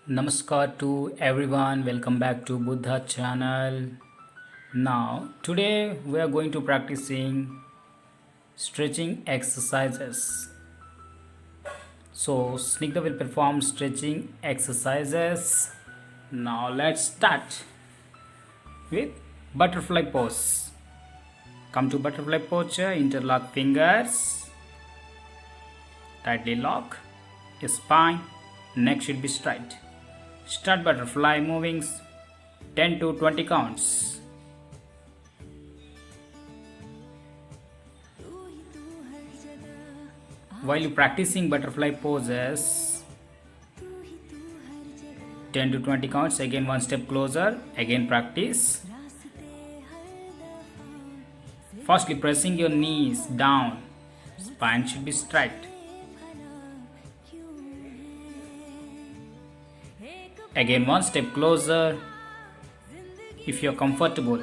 Namaskar to everyone. Welcome back to Buddha channel. Now, today we are going to practicing stretching exercises. So, Snigdha will perform stretching exercises. Now, let's start with butterfly pose. Come to butterfly posture, interlock fingers, tightly lock your spine, neck should be straight. Start butterfly moving 10 to 20 counts. While you practicing butterfly poses 10 to 20 counts, again one step closer, again practice. Firstly pressing your knees down, spine should be straight. Again one step closer if you're comfortable,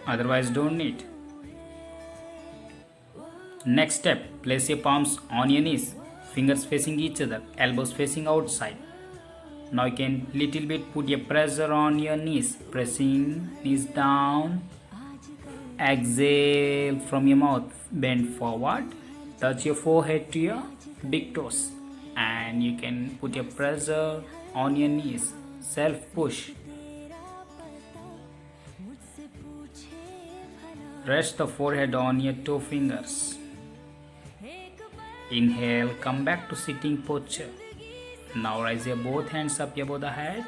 otherwise don't need. Next step, place your palms on your knees, fingers facing each other, elbows facing outside. Now you can little bit put your pressure on your knees, pressing knees down. Exhale from your mouth, bend forward, touch your forehead to your big toes, and you can put your pressure on your knees, self push. Rest the forehead on your toe fingers. Inhale, come back to sitting posture. Now raise your both hands up above the head.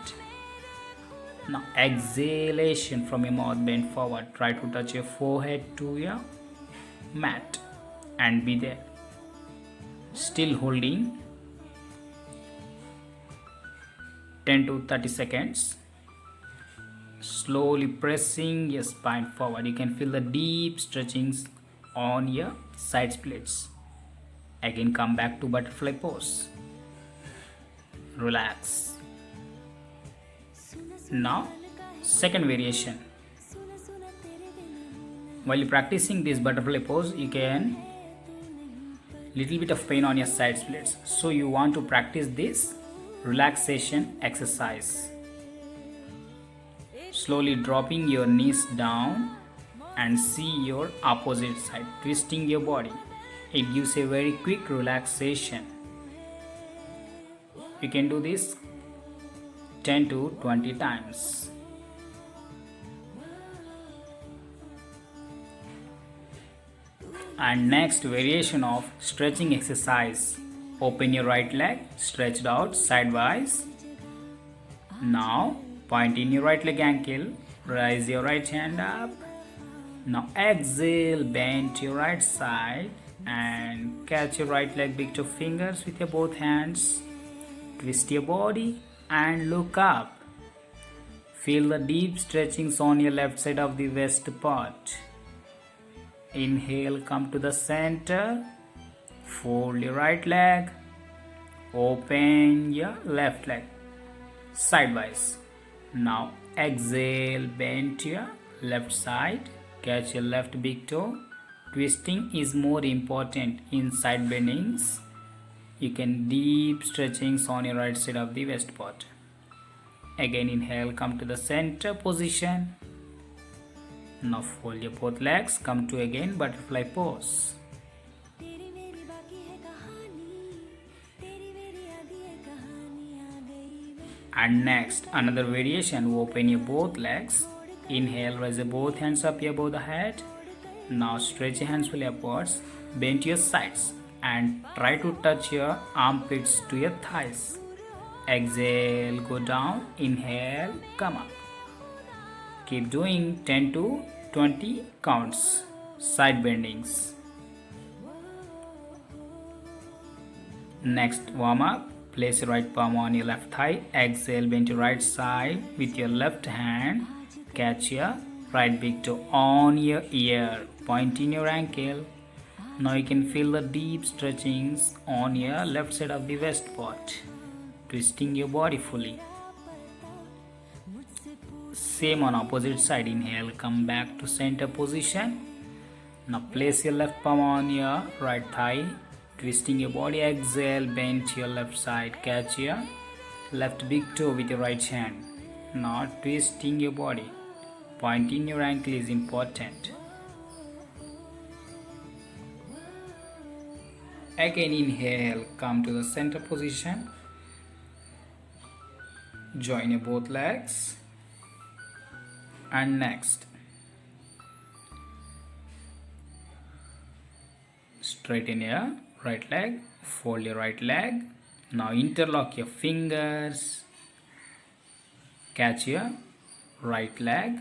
Now exhalation from your mouth, bend forward. Try to touch your forehead to your mat and be there. Still holding 10 to 30 seconds. Slowly pressing your spine forward. You can feel the deep stretchings on your side splits. Again come back to butterfly pose. Relax. Now second variation. While you're practicing this butterfly pose, you can little bit of pain on your side splits. So you want to practice this relaxation exercise. Slowly dropping your knees down and see your opposite side, twisting your body. It gives a very quick relaxation. You can do this 10 to 20 times. And next variation of stretching exercise. Open your right leg, stretched out sidewise. Now point in your right leg ankle, raise your right hand up. Now exhale, bend to your right side and catch your right leg big toe fingers with your both hands. Twist your body and look up. Feel the deep stretchings on your left side of the waist part. Inhale, come to the center. Fold your right leg. Open your left leg sidewise. Now exhale, bend to your left side. Catch your left big toe. Twisting is more important in side bendings. You can deep stretchings on your right side of the waist part. Again inhale, come to the center position. Now fold your both legs, come to again butterfly pose. And next another variation, open your both legs. Inhale, raise your both hands up above the head. Now stretch your hands fully upwards, bend to your sides and try to touch your armpits to your thighs. Exhale, go down, inhale, come up. Keep doing 10 to 20 counts, side bendings. Next warm up, place your right palm on your left thigh. Exhale, bend to right side with your left hand. Catch your right big toe on your ear, point in your ankle. Now you can feel the deep stretchings on your left side of the waist part, twisting your body fully. Same on opposite side. Inhale, come back to center position. Now place your left palm on your right thigh. twisting your body. Exhale, bend to your left side. Catch your left big toe with your right hand. Now twisting your body. Pointing your ankle is important. Again inhale, come to the center position. Join your both legs. And next, straighten your right leg, fold your right leg. Now interlock your fingers. Catch your right leg.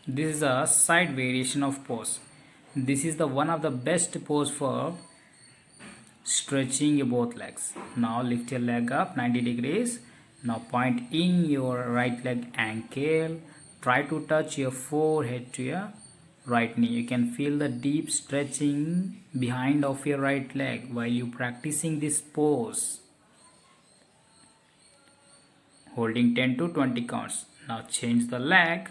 This is a side variation of pose. This is the one of the best pose for stretching your both legs. Now lift your leg up 90 degrees. Now point in your right leg ankle. Try to touch your forehead to your right knee. You can feel the deep stretching behind of your right leg while you practicing this pose. Holding 10 to 20 counts. Now change the leg.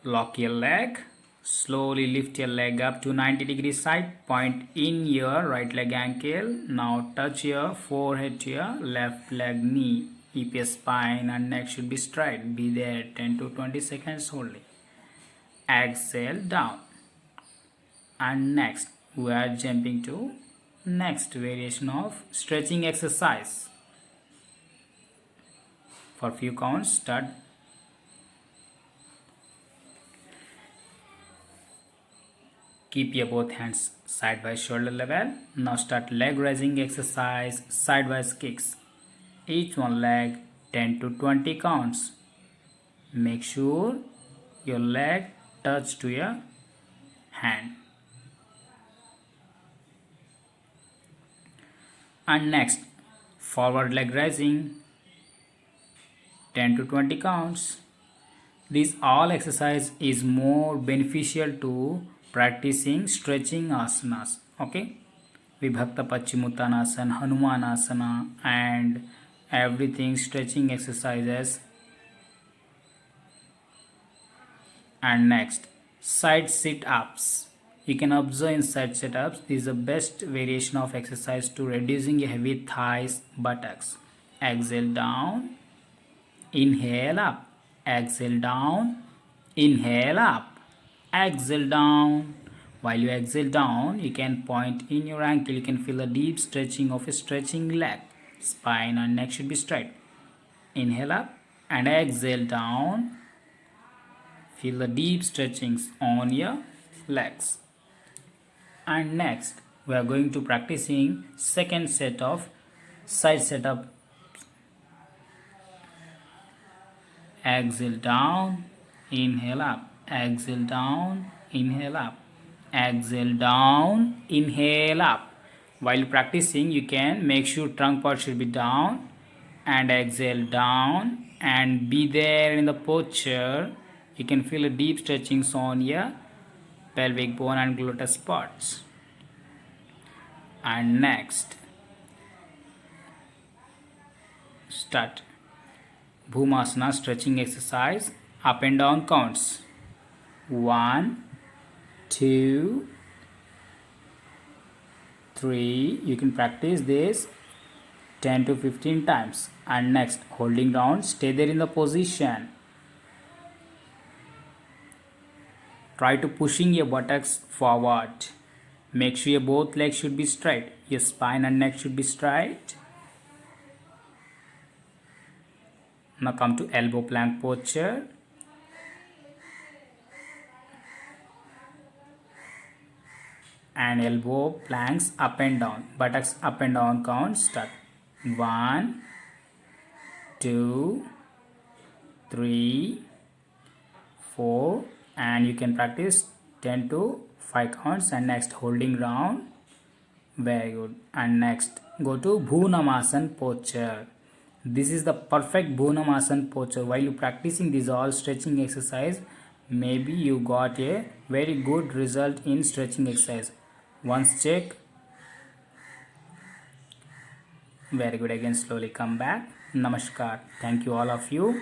Lock your leg. Slowly lift your leg up to 90 degrees side. Point in your right leg ankle. Now touch your forehead to your left leg knee. Keep your spine and neck should be straight. Be there 10 to 20 seconds only. Exhale down. And next we are jumping to next variation of stretching exercise. For few counts, start. Keep your both hands side by shoulder level. Now start leg raising exercise, sidewise kicks. Each one leg 10 to 20 counts. Make sure your leg touch to your hand. And next, forward leg raising 10 to 20 counts. This all exercise is more beneficial to practicing stretching asanas. Okay, Vibhakta Paschimottanasana, Hanumanasana, and everything stretching exercises. And next, side sit-ups. You can observe in side sit-ups. This is the best variation of exercise to reducing your heavy thighs, buttocks. Exhale down, inhale up, exhale down, inhale up, exhale down. While you exhale down, you can point in your ankle. You can feel a deep stretching of a stretching leg. Spine and neck should be straight. Inhale up and exhale down. Feel the deep stretchings on your legs. And next, we are going to practicing second set of side setup. Exhale down, inhale up, exhale down, inhale up, exhale down, inhale up. While practicing, you can make sure trunk part should be down and exhale down and be there in the posture. You can feel a deep stretchings on your pelvic bone and gluteus parts. And next, start Bhumasana stretching exercise, up and down counts. 1, 2, 3. You can practice this 10 to 15 times. And next, holding down, stay there in the position. Try to pushing your buttocks forward. Make sure your both legs should be straight. Your spine and neck should be straight. Now come to elbow plank posture. And elbow planks up and down. Buttocks up and down count. Start. 1, 2, 3, 4. And you can practice 10 to 5 counts. And next, holding down. Very good. And next, go to Bhunamasana posture. This is the perfect Bhunamasana posture. While you practicing these all stretching exercise, maybe you got a very good result in stretching exercise. Once check. Very good. Again, slowly come back. Namaskar. Thank you all of you.